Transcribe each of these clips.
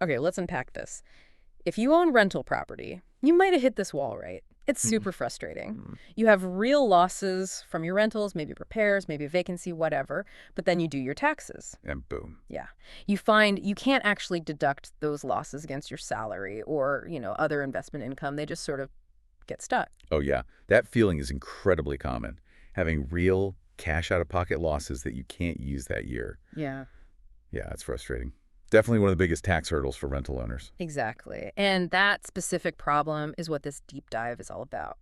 Okay, let's unpack this. If you own rental property, you might have hit this wall, right? It's super frustrating. Mm. You have real losses from your rentals, maybe repairs, maybe a vacancy, whatever, but then you do your taxes. And boom. Yeah. You find you can't actually deduct those losses against your salary or, other investment income. They just sort of get stuck. Oh, yeah. That feeling is incredibly common. Having real cash out-of-pocket losses that you can't use that year. Yeah. Yeah, it's frustrating. Definitely one of the biggest tax hurdles for rental owners. Exactly. And that specific problem is what this deep dive is all about.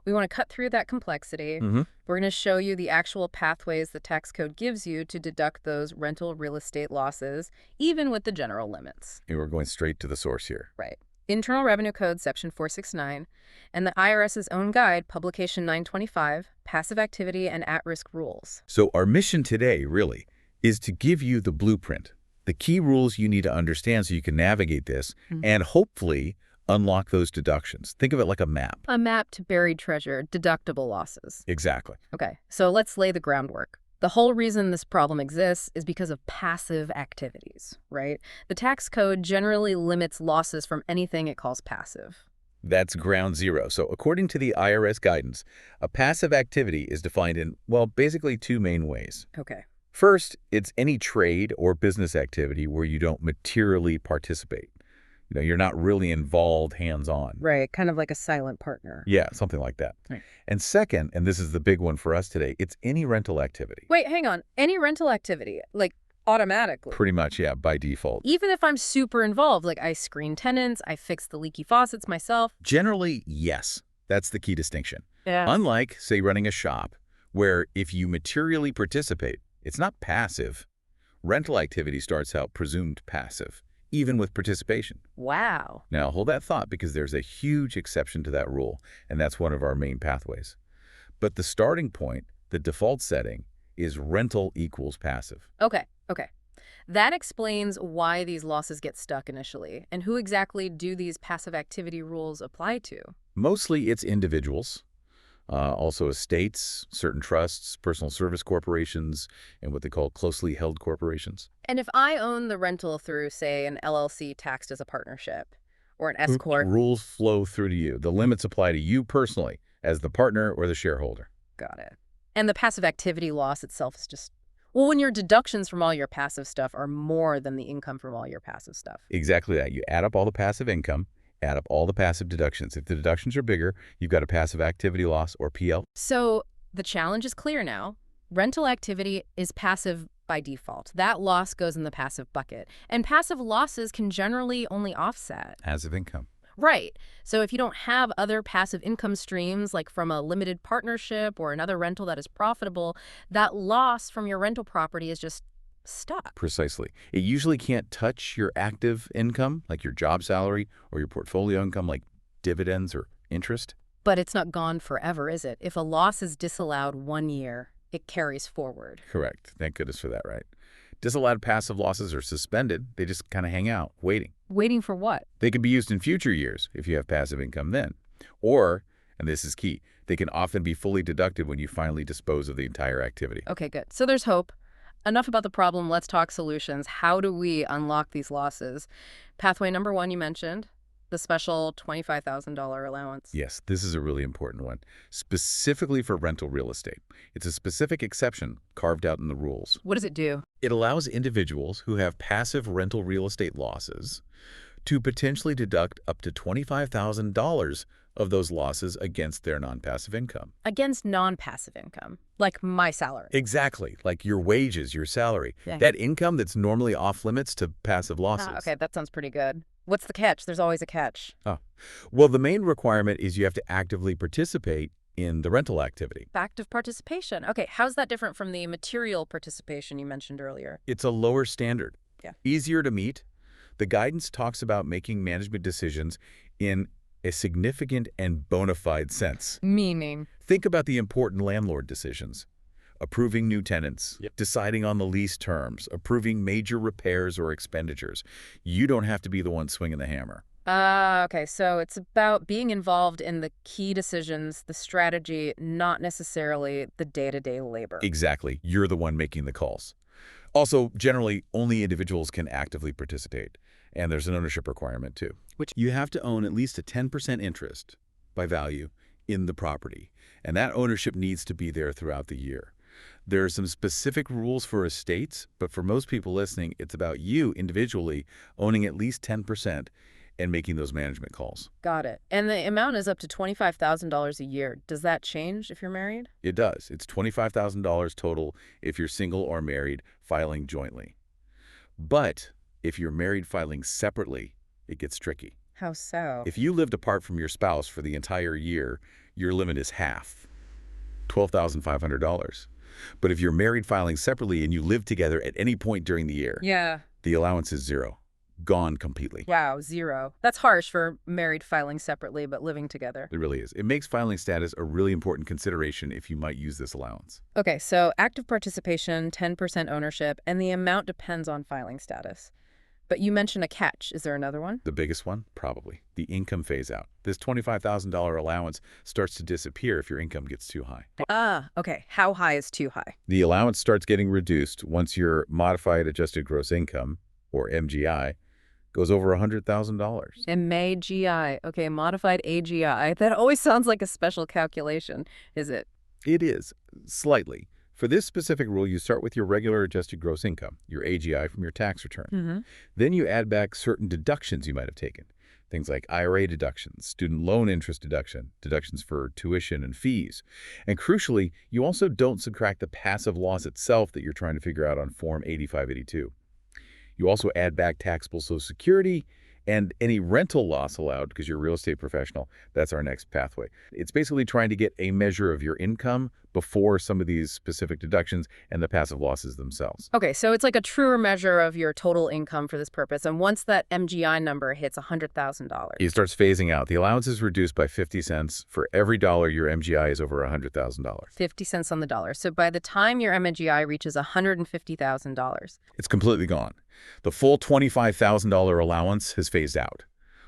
We want to cut through that complexity. Mm-hmm. We're going to show you the actual pathways the tax code gives you to deduct those rental real estate losses, even with the general limits. And we're going straight to the source here. Right. Internal Revenue Code Section 469 and the IRS's own guide, Publication 925, Passive Activity and At-Risk Rules. So our mission today, really, is to give you the blueprint, the key rules you need to understand so you can navigate this and hopefully unlock those deductions. Think of it like a map. A map to buried treasure, deductible losses. Exactly. Okay, so let's lay the groundwork. The whole reason this problem exists is because of passive activities, right? The tax code generally limits losses from anything it calls passive. That's ground zero. So according to the IRS guidance, a passive activity is defined in, well, basically two main ways. Okay. First, it's any trade or business activity where you don't materially participate. You're not really involved hands-on. Right, kind of like a silent partner. Yeah, something like that. Right. And second, and this is the big one for us today, it's any rental activity. Wait, hang on. Any rental activity, like automatically. Pretty much, yeah, by default. Even if I'm super involved, like I screen tenants, I fix the leaky faucets myself. Generally, yes. That's the key distinction. Yeah. Unlike, say, running a shop, where if you materially participate, it's not passive. Rental activity starts out presumed passive, even with participation. Wow. Now, hold that thought because there's a huge exception to that rule, and that's one of our main pathways. But the starting point, the default setting, is rental equals passive. Okay. That explains why these losses get stuck initially, and who exactly do these passive activity rules apply to? Mostly it's individuals, also estates, certain trusts, personal service corporations, and what they call closely held corporations. And if I own the rental through, say, an LLC taxed as a partnership, or an S corp. Rules flow through to you. The limits apply to you personally as the partner or the shareholder. Got it. And the passive activity loss itself is just, well, when your deductions from all your passive stuff are more than the income from all your passive stuff. Exactly that. You add up all the passive income, add up all the passive deductions. If the deductions are bigger, you've got a passive activity loss, or PL. So the challenge is clear now. Rental activity is passive by default. That loss goes in the passive bucket. And passive losses can generally only offset. Passive income. Right. So if you don't have other passive income streams, like from a limited partnership or another rental that is profitable, that loss from your rental property is just stuck. Precisely. It usually can't touch your active income, like your job salary, or your portfolio income, like dividends or interest. But it's not gone forever, is it? If a loss is disallowed 1 year, it carries forward. Correct. Thank goodness for that, right? Disallowed passive losses are suspended. They just kind of hang out, waiting. Waiting for what? They can be used in future years if you have passive income then. Or, and this is key, they can often be fully deducted when you finally dispose of the entire activity. Okay, good. So there's hope. Enough about the problem. Let's talk solutions. How do we unlock these losses? Pathway number 1 you mentioned, the special $25,000 allowance. Yes, this is a really important one, specifically for rental real estate. It's a specific exception carved out in the rules. What does it do? It allows individuals who have passive rental real estate losses to potentially deduct up to $25,000 of those losses against their non-passive income. Against non-passive income, like my salary. Exactly, like your wages, your salary. Yeah. That income that's normally off limits to passive losses. Okay, that sounds pretty good. What's the catch? There's always a catch. Oh. Well, the main requirement is you have to actively participate in the rental activity. Active participation. Okay, how's that different from the material participation you mentioned earlier? It's a lower standard. Yeah. Easier to meet. The guidance talks about making management decisions in a significant and bona fide sense. Meaning? Think about the important landlord decisions. Approving new tenants, deciding on the lease terms, approving major repairs or expenditures. You don't have to be the one swinging the hammer. Okay, so it's about being involved in the key decisions, the strategy, not necessarily the day-to-day labor. Exactly. You're the one making the calls. Also, generally, only individuals can actively participate. And there's an ownership requirement, too. Which You have to own at least a 10% interest by value in the property, and that ownership needs to be there throughout the year. There are some specific rules for estates, but for most people listening, it's about you individually owning at least 10% and making those management calls. Got it. And the amount is up to $25,000 a year. Does that change if you're married? It does. It's $25,000 total if you're single or married filing jointly. But if you're married filing separately, it gets tricky. How so? If you lived apart from your spouse for the entire year, your limit is half, $12,500. But if you're married filing separately and you live together at any point during the year, Yeah. the allowance is zero, gone completely. Wow, zero. That's harsh for married filing separately but living together. It really is. It makes filing status a really important consideration if you might use this allowance. Okay, so active participation, 10% ownership, and the amount depends on filing status. But you mentioned a catch. Is there another one? The biggest one? Probably. The income phase out. This $25,000 allowance starts to disappear if your income gets too high. Okay. How high is too high? The allowance starts getting reduced once your modified adjusted gross income, or MGI, goes over $100,000. MAGI. Okay, modified AGI. That always sounds like a special calculation. Is it? It is, slightly. For this specific rule, you start with your regular adjusted gross income, your AGI from your tax return. Mm-hmm. Then you add back certain deductions you might have taken. Things like IRA deductions, student loan interest deduction, deductions for tuition and fees. And crucially, you also don't subtract the passive loss itself that you're trying to figure out on Form 8582. You also add back taxable Social Security and any rental loss allowed because you're a real estate professional. That's our next pathway. It's basically trying to get a measure of your income before some of these specific deductions and the passive losses themselves. Okay, so it's like a truer measure of your total income for this purpose. And once that MGI number hits $100,000. It starts phasing out. The allowance is reduced by 50 cents for every dollar your MGI is over $100,000. 50 cents on the dollar. So by the time your MGI reaches $150,000. It's completely gone. The full $25,000 allowance has phased out.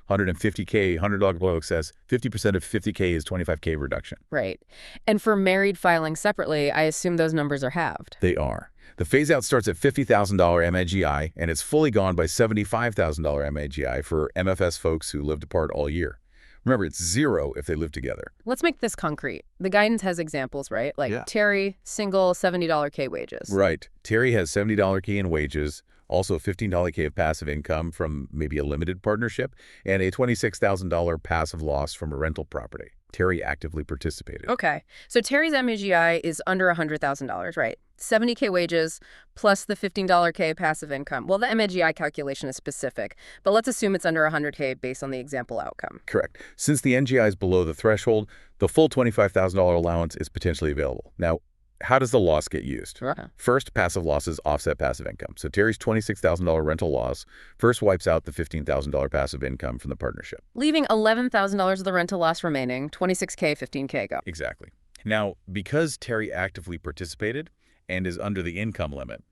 150K, $100 below excess, 50% of 50K is 25K reduction. Right. And for married filing separately, I assume those numbers are halved. They are. The phase-out starts at $50,000 MAGI, and it's fully gone by $75,000 MAGI for MFS folks who lived apart all year. Remember, it's zero if they live together. Let's make this concrete. The guidance has examples, right? Like Yeah. Terry, single, $70K wages. Right. Terry has $70K in wages, also $15K of passive income from maybe a limited partnership, and a $26,000 passive loss from a rental property. Terry actively participated. Okay. So Terry's MAGI is under $100,000, right? 70K wages plus the $15K passive income. Well, the MAGI calculation is specific, but let's assume it's under 100K based on the example outcome. Correct. Since the NGI is below the threshold, the full $25,000 allowance is potentially available. Now, how does the loss get used? Right. First, passive losses offset passive income. So Terry's $26,000 rental loss first wipes out the $15,000 passive income from the partnership. Leaving $11,000 of the rental loss remaining, 26K, 15K go. Exactly. Now, because Terry actively participated and is under the income limit,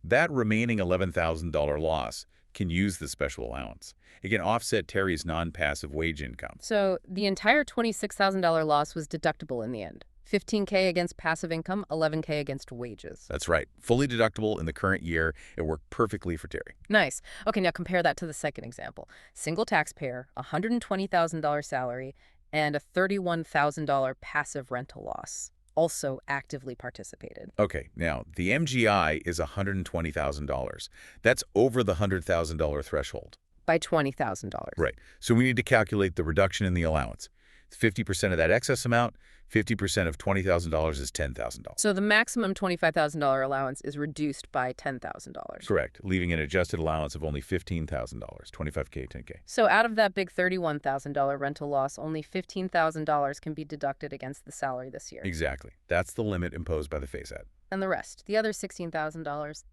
that remaining $11,000 loss can use the special allowance. It can offset Terry's non-passive wage income. So the entire $26,000 loss was deductible in the end. 15K against passive income, 11K against wages. That's right. Fully deductible in the current year. It worked perfectly for Terry. Nice. Okay, now compare that to the second example. Single taxpayer, $120,000 salary, and a $31,000 passive rental loss. Also actively participated. Okay, now the MGI is $120,000. That's over the $100,000 threshold. By $20,000. Right. So we need to calculate the reduction in the allowance. 50% of that excess amount, 50% of $20,000 is $10,000. So the maximum $25,000 allowance is reduced by $10,000. Correct, leaving an adjusted allowance of only $15,000, $25K, $10K. So out of that big $31,000 rental loss, only $15,000 can be deducted against the salary this year. Exactly. That's the limit imposed by the phase-out. And the rest, the other $16,000,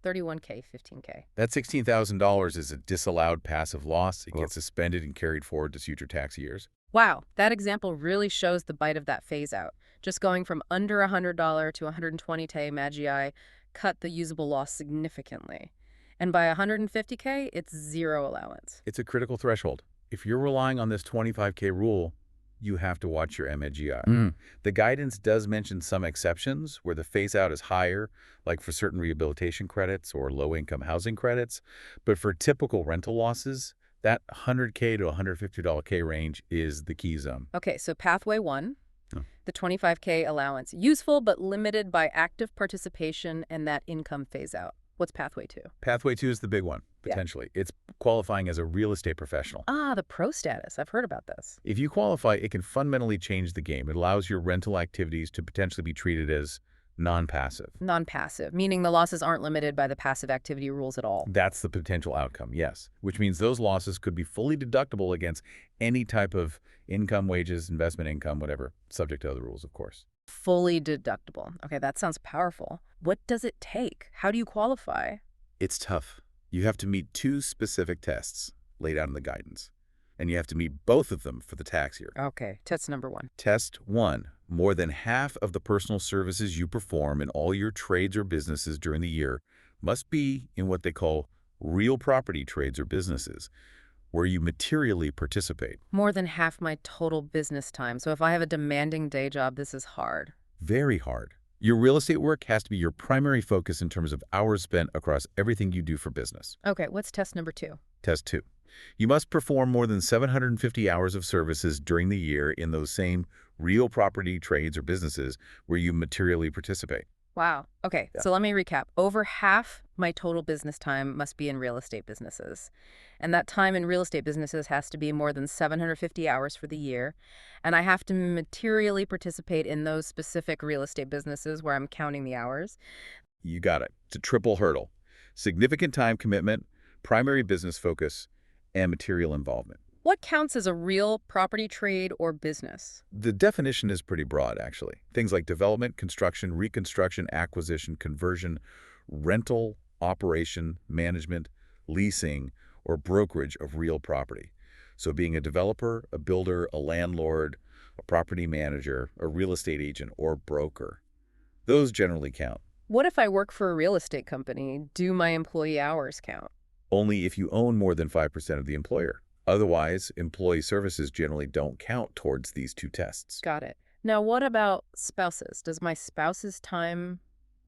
$31K, $15K. That $16,000 is a disallowed passive loss. It gets suspended and carried forward to future tax years. Wow, that example really shows the bite of that phase out. Just going from under $100 to 120K MAGI cut the usable loss significantly. And by 150K, it's zero allowance. It's a critical threshold. If you're relying on this 25K rule, you have to watch your MAGI. The guidance does mention some exceptions where the phase-out is higher, like for certain rehabilitation credits or low-income housing credits. But for typical rental losses, That 100K to $150K range is the key zone. Okay, so pathway 1, Oh. the 25K allowance, useful but limited by active participation and that income phase out. What's pathway 2? Pathway 2 is the big one, Yeah. potentially. It's qualifying as a real estate professional. Ah, the pro status. I've heard about this. If you qualify, it can fundamentally change the game. It allows your rental activities to potentially be treated as non-passive. Non-passive, meaning the losses aren't limited by the passive activity rules at all. That's the potential outcome, yes, which means those losses could be fully deductible against any type of income, wages, investment income, whatever, subject to other rules, of course. Fully deductible. Okay, that sounds powerful. What does it take? How do you qualify? It's tough. You have to meet two specific tests laid out in the guidance, and you have to meet both of them for the tax year. Okay, test number 1. Test 1. More than half of the personal services you perform in all your trades or businesses during the year must be in what they call real property trades or businesses, where you materially participate. More than half my total business time. So if I have a demanding day job, this is hard. Very hard. Your real estate work has to be your primary focus in terms of hours spent across everything you do for business. Okay, what's test number 2? Test 2. You must perform more than 750 hours of services during the year in those same real property trades or businesses where you materially participate. Wow. Okay, Yeah. so let me recap. Over half my total business time must be in real estate businesses. And that time in real estate businesses has to be more than 750 hours for the year. And I have to materially participate in those specific real estate businesses where I'm counting the hours. You got it. It's a triple hurdle. Significant time commitment, primary business focus, and material involvement. What counts as a real property trade or business? The definition is pretty broad, actually. Things like development, construction, reconstruction, acquisition, conversion, rental, operation, management, leasing, or brokerage of real property. So being a developer, a builder, a landlord, a property manager, a real estate agent, or broker. Those generally count. What if I work for a real estate company? Do my employee hours count? Only if you own more than 5% of the employer. Otherwise, employee services generally don't count towards these two tests. Got it. Now, what about spouses? Does my spouse's time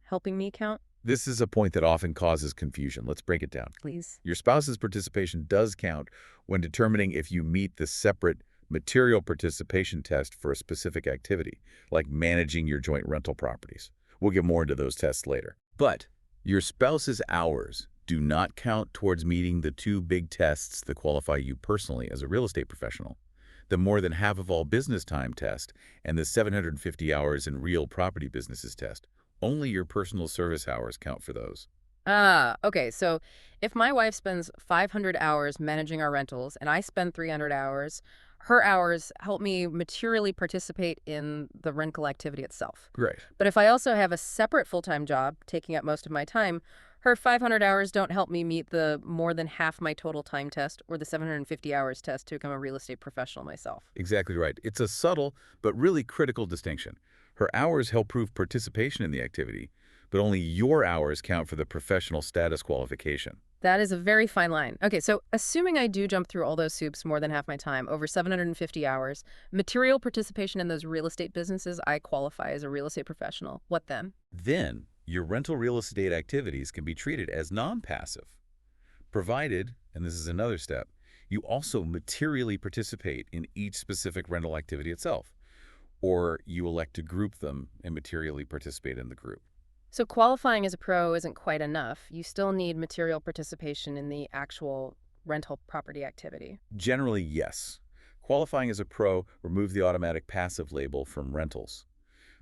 helping me count, This is a point that often causes confusion. Let's break it down. please? Your spouse's participation does count when determining if you meet the separate material participation test for a specific activity, like managing your joint rental properties. We'll get more into those tests later. But your spouse's hours do not count towards meeting the two big tests that qualify you personally as a real estate professional. The more than half of all business time test and the 750 hours in real property businesses test. Only your personal service hours count for those. Ah, okay. So if my wife spends 500 hours managing our rentals and I spend 300 hours, her hours help me materially participate in the rental activity itself. Great. But if I also have a separate full-time job taking up most of my time, her 500 hours don't help me meet the more than half my total time test or the 750 hours test to become a real estate professional myself. Exactly right. It's a subtle but really critical distinction. Her hours help prove participation in the activity, but only your hours count for the professional status qualification. That is a very fine line. Okay, so assuming I do jump through all those soups more than half my time, over 750 hours, material participation in those real estate businesses, I qualify as a real estate professional. What then? Then, your rental real estate activities can be treated as non-passive, provided, and this is another step, you also materially participate in each specific rental activity itself, or you elect to group them and materially participate in the group. So qualifying as a pro isn't quite enough. You still need material participation in the actual rental property activity. Generally, yes. Qualifying as a pro removes the automatic passive label from rentals.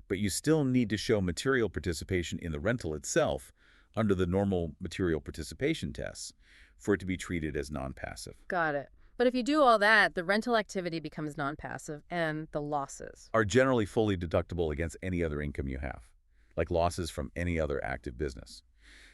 But you still need to show material participation in the rental itself under the normal material participation tests for it to be treated as non-passive. Got it. But if you do all that, the rental activity becomes non-passive and the losses. Are generally fully deductible against any other income you have, like losses from any other active business.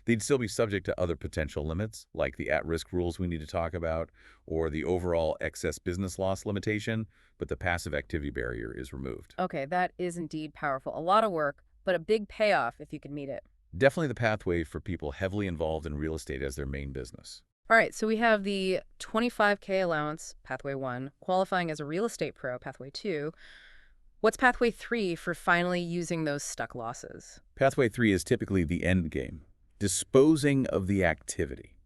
They'd still be subject to other potential limits, like the at-risk rules we need to talk about, or the overall excess business loss limitation, but the passive activity barrier is removed. Okay, that is indeed powerful. A lot of work, but a big payoff if you can meet it. Definitely the pathway for people heavily involved in real estate as their main business. All right, so we have the 25K allowance, pathway 1, qualifying as a real estate pro, pathway 2. What's pathway 3 for finally using those stuck losses? Pathway 3 is typically the end game, disposing of the activity.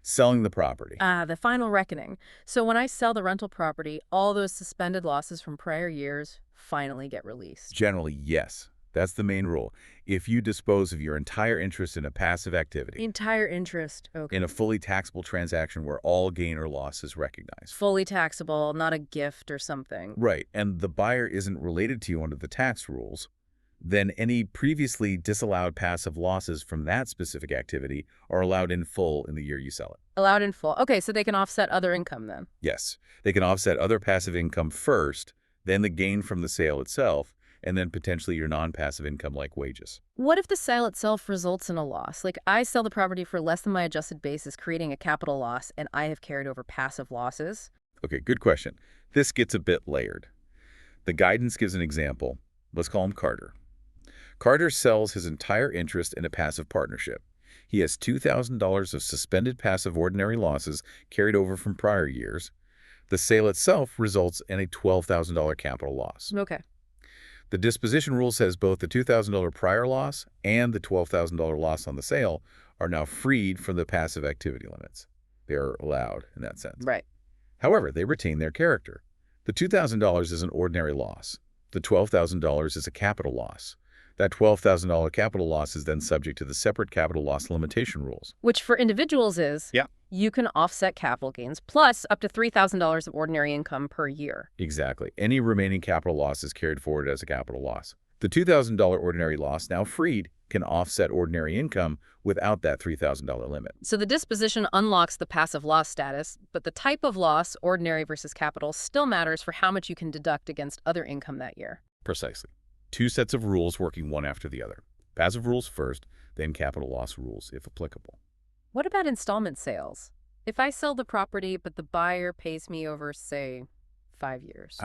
Selling the property. Ah, the final reckoning. So when I sell the rental property, all those suspended losses from prior years finally get released. Generally, yes. That's the main rule. If you dispose of your entire interest in a passive activity, Entire interest. Okay. in a fully taxable transaction where all gain or loss is recognized. Fully taxable, not a gift or something. Right, and the buyer isn't related to you under the tax rules, then any previously disallowed passive losses from that specific activity are allowed in full in the year you sell it. Allowed in full. Okay, so they can offset other income then. Yes, they can offset other passive income first, then the gain from the sale itself, and then potentially your non-passive income like wages. What if the sale itself results in a loss? Like I sell the property for less than my adjusted basis, creating a capital loss, and I have carried over passive losses? Okay, good question. This gets a bit layered. The guidance gives an example. Let's call him Carter. Carter sells his entire interest in a passive partnership. He has $2,000 of suspended passive ordinary losses carried over from prior years. The sale itself results in a $12,000 capital loss. Okay. The disposition rule says both the $2,000 prior loss and the $12,000 loss on the sale are now freed from the passive activity limits. They are allowed in that sense. Right. However, they retain their character. The $2,000 is an ordinary loss. The $12,000 is a capital loss. That $12,000 capital loss is then subject to the separate capital loss limitation rules. Which for individuals is Yeah. you can offset capital gains plus up to $3,000 of ordinary income per year. Exactly. Any remaining capital loss is carried forward as a capital loss. The $2,000 ordinary loss, now freed, can offset ordinary income without that $3,000 limit. So the disposition unlocks the passive loss status, but the type of loss, ordinary versus capital, still matters for how much you can deduct against other income that year. Precisely. Two sets of rules working one after the other. Passive rules first, then capital loss rules, if applicable. What about installment sales? If I sell the property, but the buyer pays me over, say, 5 years.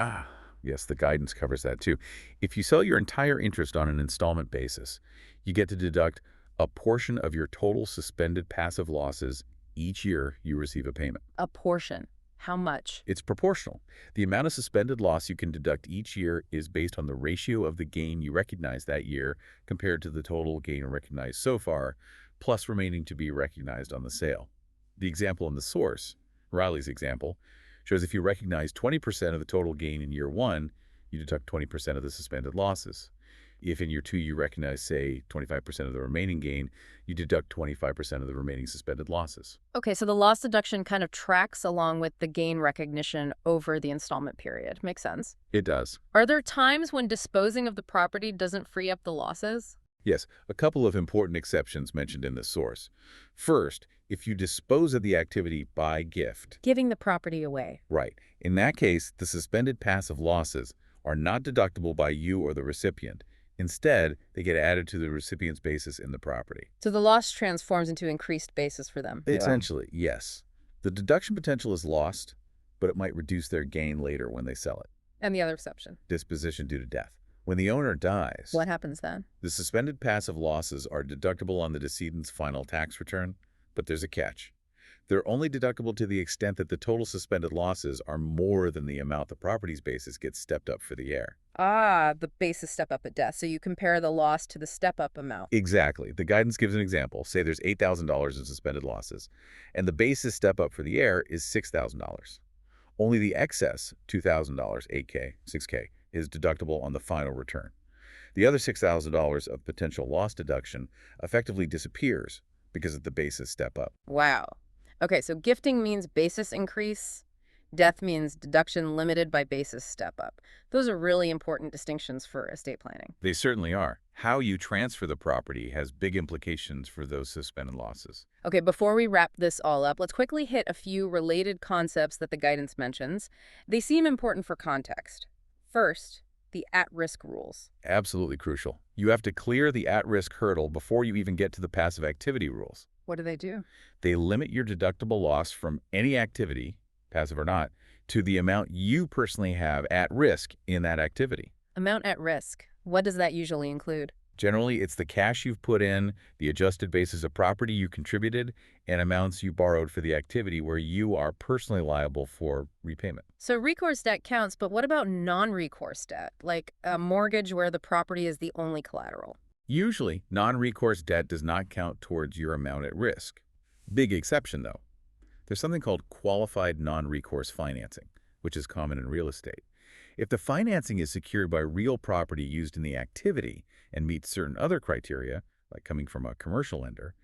Yes, the guidance covers that too. If you sell your entire interest on an installment basis, you get to deduct a portion of your total suspended passive losses each year you receive a payment. A portion. How much? It's proportional. The amount of suspended loss you can deduct each year is based on the ratio of the gain you recognize that year compared to the total gain recognized so far, plus remaining to be recognized on the sale. The example in the source, Riley's example, shows if you recognize 20% of the total gain in year 1, you deduct 20% of the suspended losses. If in year 2 you recognize, say, 25% of the remaining gain, you deduct 25% of the remaining suspended losses. Okay, so the loss deduction kind of tracks along with the gain recognition over the installment period. Makes sense. It does. Are there times when disposing of the property doesn't free up the losses? Yes, a couple of important exceptions mentioned in this source. First, if you dispose of the activity by gift. Giving the property away. Right. In that case, the suspended passive losses are not deductible by you or the recipient. Instead, they get added to the recipient's basis in the property. So the loss transforms into increased basis for them. Essentially, yes. The deduction potential is lost, but it might reduce their gain later when they sell it. And the other exception. Disposition due to death. When the owner dies, What happens then? the suspended passive losses are deductible on the decedent's final tax return, but there's a catch. They're only deductible to the extent that the total suspended losses are more than the amount the property's basis gets stepped up for the heir. Ah, the basis step up at death. So you compare the loss to the step up amount. Exactly. The guidance gives an example. Say there's $8,000 in suspended losses, and the basis step up for the heir is $6,000. Only the excess, $2,000, 8K, 6K, is deductible on the final return. The other $6,000 of potential loss deduction effectively disappears because of the basis step up. Wow. Okay, so gifting means basis increase. Death means deduction limited by basis step up. Those are really important distinctions for estate planning. They certainly are. How you transfer the property has big implications for those suspended losses. Okay, before we wrap this all up, let's quickly hit a few related concepts that the guidance mentions. They seem important for context. First, the at-risk rules. Absolutely crucial. You have to clear the at-risk hurdle before you even get to the passive activity rules. What do they do? They limit your deductible loss from any activity, passive or not, to the amount you personally have at risk in that activity. Amount at risk. What does that usually include? Generally, it's the cash you've put in, the adjusted basis of property you contributed, and amounts you borrowed for the activity where you are personally liable for repayment. So recourse debt counts, but what about non-recourse debt, like a mortgage where the property is the only collateral? Usually, non-recourse debt does not count towards your amount at risk. Big exception, though. There's something called qualified non-recourse financing, which is common in real estate. If the financing is secured by real property used in the activity and meets certain other criteria, like coming from a commercial lender,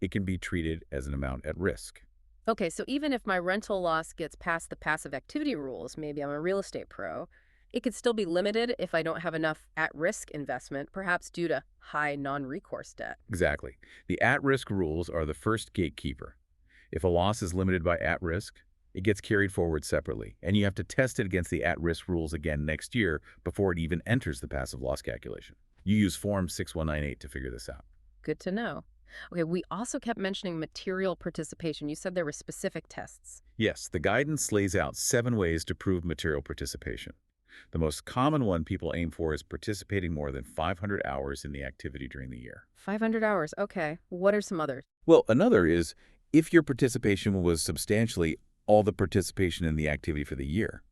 it can be treated as an amount at risk. Okay, so even if my rental loss gets past the passive activity rules, maybe I'm a real estate pro, it could still be limited if I don't have enough at-risk investment, perhaps due to high non-recourse debt. Exactly. The at-risk rules are the first gatekeeper. If a loss is limited by at-risk, it gets carried forward separately, and you have to test it against the at-risk rules again next year before it even enters the passive loss calculation. You use Form 6198 to figure this out. Good to know. Okay, we also kept mentioning material participation. You said there were specific tests. Yes, the guidance lays out 7 ways to prove material participation. The most common one people aim for is participating more than 500 hours in the activity during the year. 500 hours. Okay. What are some others? Well, another is if your participation was substantially all the participation in the activity for the year,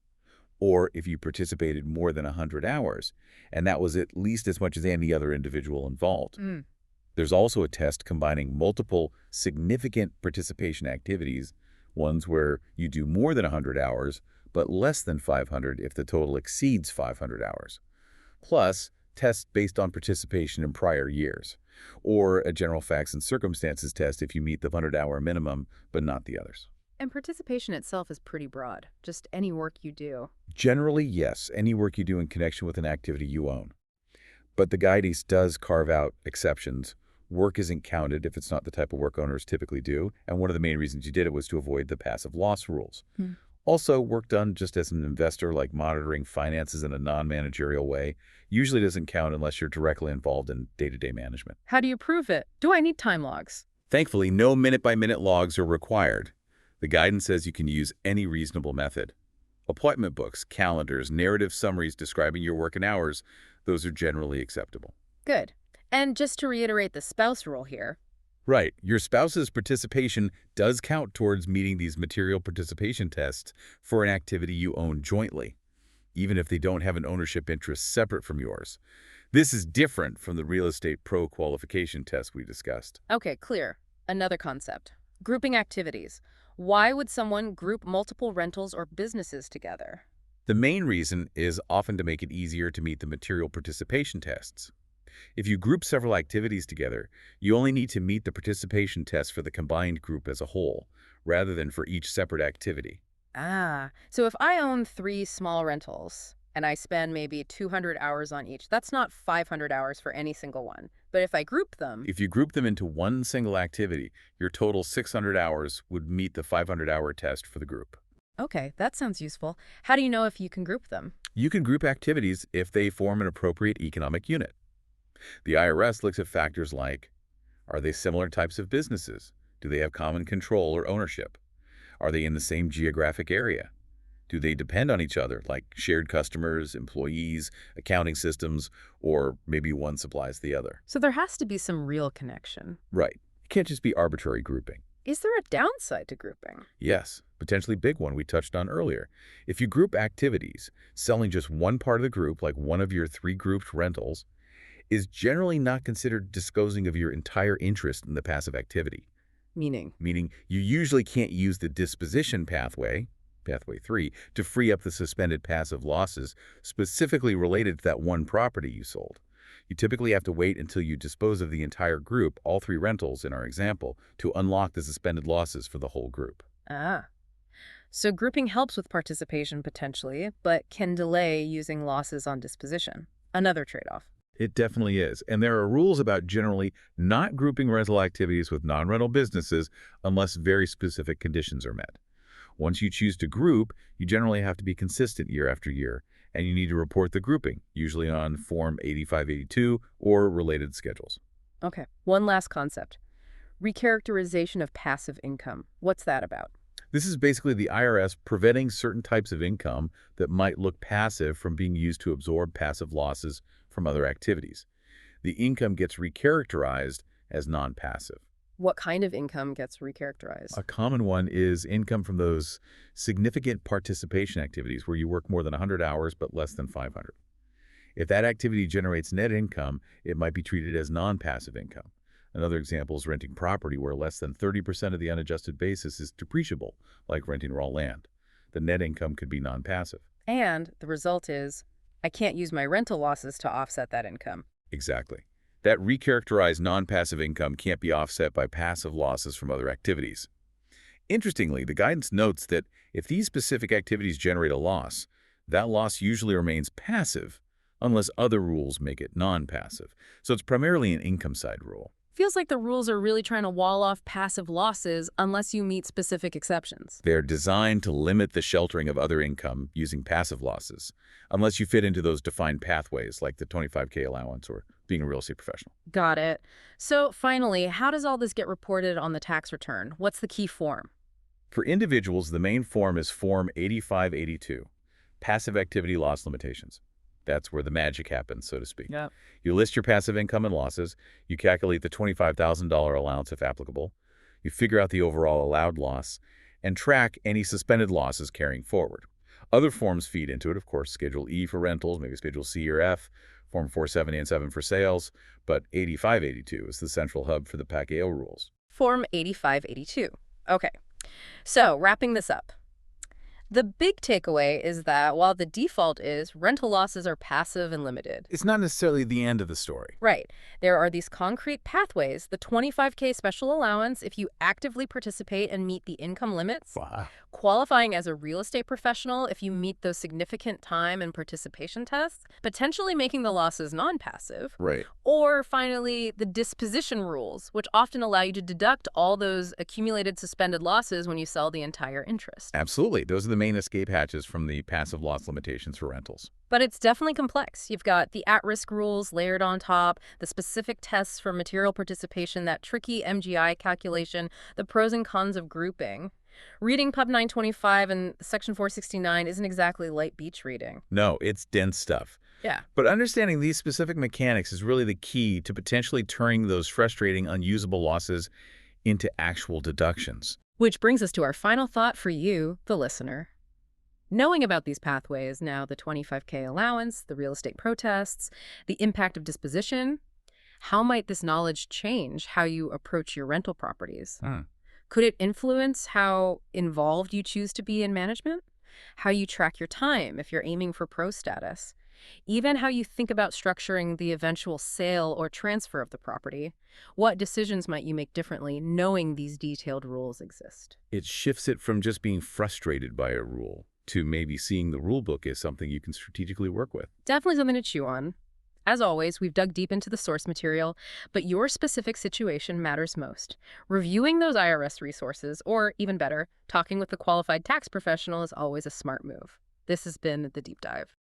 or if you participated more than 100 hours, and that was at least as much as any other individual involved. Mm. There's also a test combining multiple significant participation activities, ones where you do more than 100 hours, but less than 500 if the total exceeds 500 hours. Plus, tests based on participation in prior years, or a general facts and circumstances test if you meet the 100-hour minimum, but not the others. And participation itself is pretty broad, just any work you do. Generally, yes, any work you do in connection with an activity you own. But the guidance does carve out exceptions. Work isn't counted if it's not the type of work owners typically do, and one of the main reasons you did it was to avoid the passive loss rules. Hmm. Also, work done just as an investor, like monitoring finances in a non-managerial way, usually doesn't count unless you're directly involved in day-to-day management. How do you prove it? Do I need time logs? Thankfully, no minute-by-minute logs are required. The guidance says you can use any reasonable method. Appointment books, calendars, narrative summaries describing your work and hours, those are generally acceptable. Good. And just to reiterate the spouse rule here. Right. Your spouse's participation does count towards meeting these material participation tests for an activity you own jointly, even if they don't have an ownership interest separate from yours. This is different from the real estate pro qualification test we discussed. Okay, clear. Another concept. Grouping activities. Why would someone group multiple rentals or businesses together? The main reason is often to make it easier to meet the material participation tests. If you group several activities together, you only need to meet the participation test for the combined group as a whole, rather than for each separate activity. Ah, so if I own 3 small rentals and I spend maybe 200 hours on each, that's not 500 hours for any single one. But if I group them, If you group them into one single activity, your total 600 hours would meet the 500-hour test for the group. okay, that sounds useful. How do you know if you can group them? You can group activities if they form an appropriate economic unit. The IRS looks at factors like, are they similar types of businesses? Do they have common control or ownership? Are they in the same geographic area? Do they depend on each other, like shared customers, employees, accounting systems, or maybe one supplies the other? So there has to be some real connection. Right. It can't just be arbitrary grouping. Is there a downside to grouping? Yes, potentially big one we touched on earlier. If you group activities, selling just one part of the group, like one of your 3 grouped rentals, is generally not considered disposing of your entire interest in the passive activity. Meaning? Meaning you usually can't use the disposition pathway, pathway 3, to free up the suspended passive losses specifically related to that one property you sold. You typically have to wait until you dispose of the entire group, all 3 rentals in our example, to unlock the suspended losses for the whole group. Ah. So grouping helps with participation potentially, but can delay using losses on disposition. Another trade-off. It definitely is. And there are rules about generally not grouping rental activities with non-rental businesses unless very specific conditions are met. Once you choose to group, you generally have to be consistent year after year, and you need to report the grouping, usually on Form 8582 or related schedules. Okay, one last concept. Recharacterization of passive income. What's that about? This is basically the IRS preventing certain types of income that might look passive from being used to absorb passive losses from other activities. The income gets recharacterized as non-passive. What kind of income gets recharacterized? A common one is income from those significant participation activities where you work more than 100 hours but less than 500. If that activity generates net income, it might be treated as non-passive income. Another example is renting property where less than 30% of the unadjusted basis is depreciable, like renting raw land. The net income could be non-passive. And the result is, I can't use my rental losses to offset that income. Exactly. That recharacterized non-passive income can't be offset by passive losses from other activities. Interestingly, the guidance notes that if these specific activities generate a loss, that loss usually remains passive unless other rules make it non-passive. So it's primarily an income side rule. Feels like the rules are really trying to wall off passive losses unless you meet specific exceptions. They're designed to limit the sheltering of other income using passive losses, unless you fit into those defined pathways like the 25K allowance or being a real estate professional. Got it. So finally, how does all this get reported on the tax return? What's the key form? For individuals, the main form is Form 8582, Passive Activity Loss Limitations. That's where the magic happens, so to speak. Yep. You list your passive income and losses, you calculate the $25,000 allowance if applicable, you figure out the overall allowed loss, and track any suspended losses carrying forward. Other forms feed into it, of course, Schedule E for rentals, maybe Schedule C or F, Form 470 and 7 for sales, but 8582 is the central hub for the PAC-AO rules. Form 8582. Okay. So wrapping this up. The big takeaway is that while the default is rental losses are passive and limited, It's not necessarily the end of the story. right, there are these concrete pathways, the 25K special allowance if you actively participate and meet the income limits, Wow. qualifying as a real estate professional if you meet those significant time and participation tests, potentially making the losses non-passive, Right. or finally, the disposition rules, which often allow you to deduct all those accumulated suspended losses when you sell the entire interest. Absolutely. Those are the main escape hatches from the passive loss limitations for rentals. But it's definitely complex. You've got the at-risk rules layered on top, the specific tests for material participation, that tricky MGI calculation, the pros and cons of grouping. Reading Pub 925 and Section 469 isn't exactly light beach reading. No, it's dense stuff. Yeah. But understanding these specific mechanics is really the key to potentially turning those frustrating, unusable losses into actual deductions. Which brings us to our final thought for you, the listener. Knowing about these pathways now, the 25K allowance, the real estate protests, the impact of disposition, how might this knowledge change how you approach your rental properties? Could it influence how involved you choose to be in management? How you track your time if you're aiming for pro status? Even how you think about structuring the eventual sale or transfer of the property? What decisions might you make differently knowing these detailed rules exist? It shifts it from just being frustrated by a rule to maybe seeing the rule book as something you can strategically work with. Definitely something to chew on. As always, we've dug deep into the source material, but your specific situation matters most. Reviewing those IRS resources, or even better, talking with the qualified tax professional is always a smart move. This has been The Deep Dive.